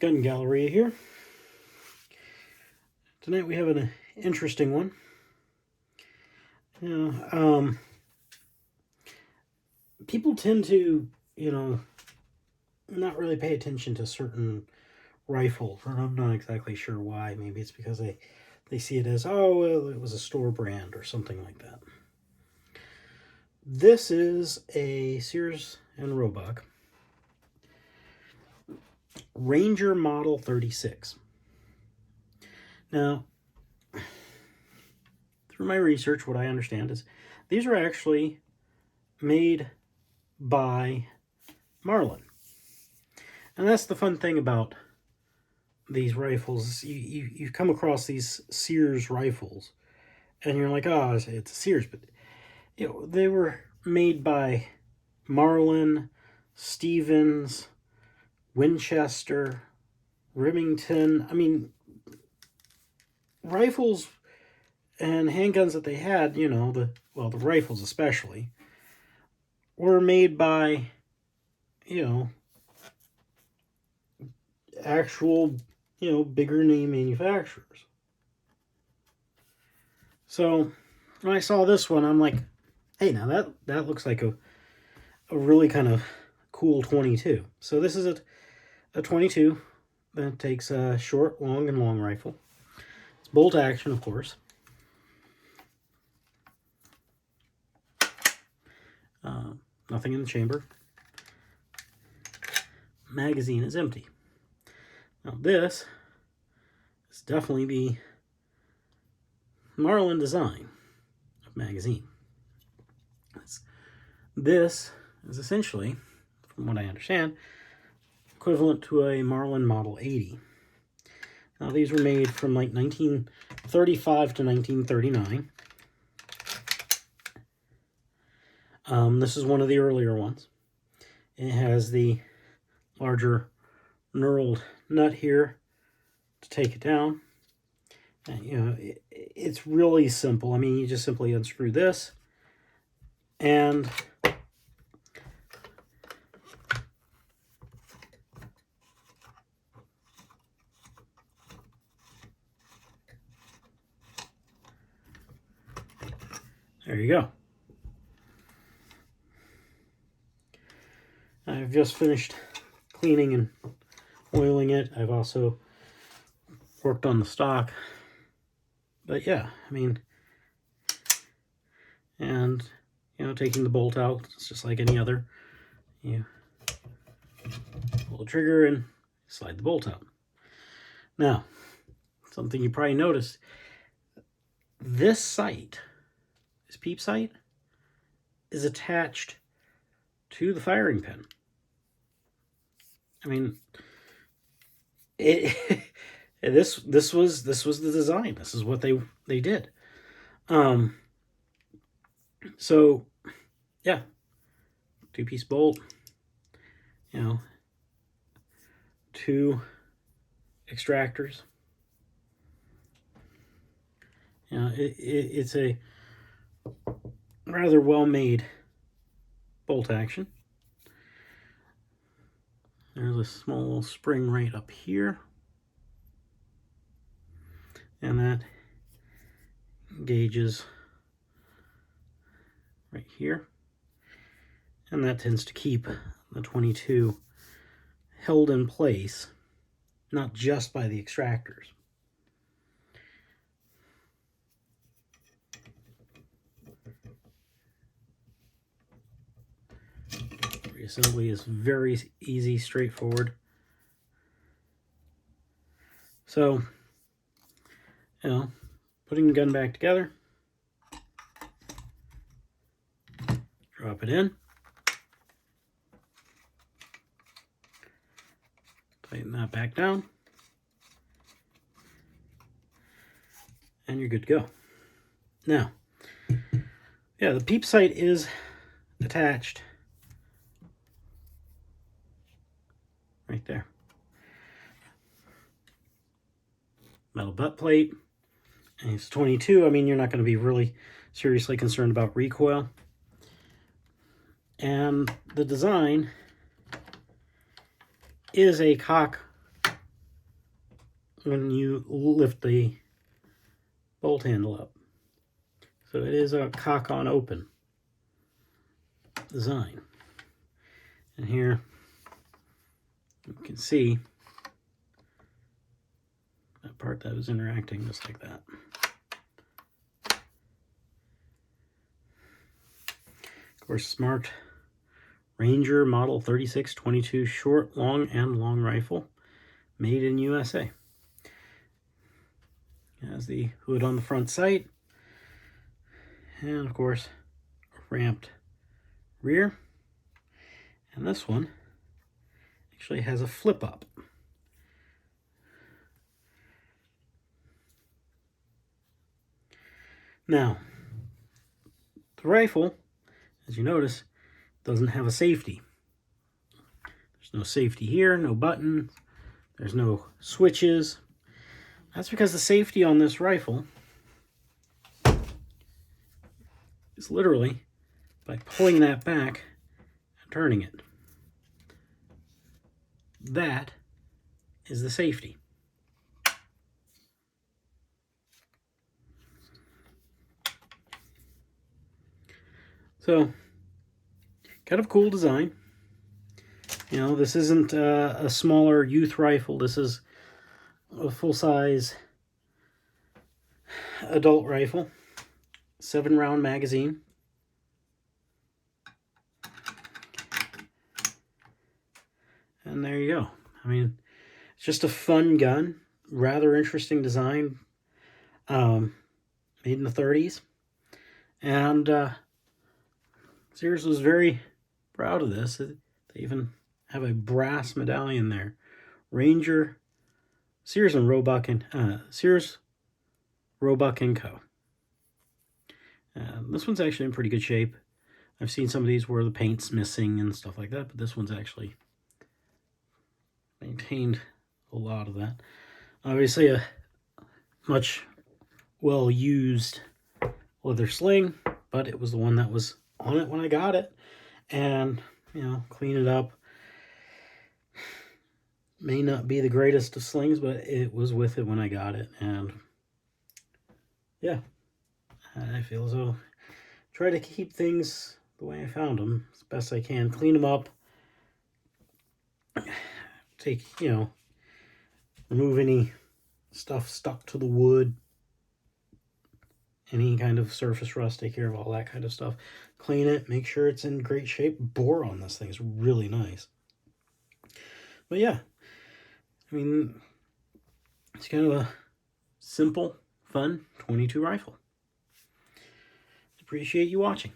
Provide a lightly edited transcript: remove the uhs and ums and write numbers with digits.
Gun Gallery here. Tonight we have an interesting one. People tend to, not really pay attention to certain rifles, and I'm not exactly sure why. Maybe it's because they see it as, oh, well, it was a store brand or something like that. This is a Sears and Roebuck Ranger Model 36. Now, through my research, what I understand is these are actually made by Marlin. And that's the fun thing about these rifles. You come across these Sears rifles, and you're like, oh, it's a Sears. But they were made by Marlin, Stevens, Winchester, Remington. I mean, rifles and handguns that they had, the rifles especially, were made by, actual, bigger name manufacturers. So when I saw this one, I'm like, hey, now that looks like a really kind of cool 22. So this is a 22 that takes a short, long, and long rifle. It's bolt action, of course. Nothing in the chamber. Magazine is empty. Now this is definitely the Marlin design of magazine. This is essentially, from what I understand, equivalent to a Marlin Model 80. Now these were made from like 1935 to 1939. This is one of the earlier ones. It has the larger knurled nut here to take it down. And, it's really simple. I mean, you just simply unscrew this and there you go. I've just finished cleaning and oiling it. I've also worked on the stock. But yeah, I mean, and, taking the bolt out, it's just like any other. You pull the trigger and slide the bolt out. Now, something you probably noticed, this sight, this peep sight, is attached to the firing pin. I mean, this was the design. This is what they did. So yeah, 2-piece bolt. 2 extractors. It's a rather well-made bolt action. There's a small little spring right up here, and that gauges right here, and that tends to keep the 22 held in place, not just by the extractors. Reassembly is very easy, straightforward. So, putting the gun back together, drop it in, tighten that back down, and you're good to go. Now, yeah, the peep sight is attached right there. Metal butt plate. And it's 22. I mean, you're not going to be really seriously concerned about recoil. And the design is a cock when you lift the bolt handle up. So it is a cock on open design. And here you can see that part that was interacting just like that. Of course, it's marked Ranger Model 3622 short, long, and long rifle, made in USA. It has the hood on the front sight, and of course, a ramped rear. And this one actually has a flip up. Now, the rifle, as you notice, doesn't have a safety. There's no safety here, no button, there's no switches. That's because the safety on this rifle is literally by pulling that back and turning it. That is the safety. So, kind of cool design. You know, this isn't a smaller youth rifle. This is a full-size adult rifle. 7-round magazine. And there you go. I mean, it's just a fun gun. Rather interesting design. Made in the 30s. And Sears was very proud of this. They even have a brass medallion there. Ranger, Sears and Roebuck and Sears, Roebuck and Co. This one's actually in pretty good shape. I've seen some of these where the paint's missing and stuff like that, but this one's actually maintained a lot of that. Obviously a much well-used leather sling, but it was the one that was on it when I got it. And, you know, clean it up. May not be the greatest of slings, but it was with it when I got it. And yeah, I feel as though try to keep things the way I found them as best I can. Clean them up. Take, you know, remove any stuff stuck to the wood. Any kind of surface rust, take care of all that kind of stuff. Clean it, make sure it's in great shape. Bore on this thing is really nice. But yeah, I mean, it's kind of a simple, fun .22 rifle. Appreciate you watching.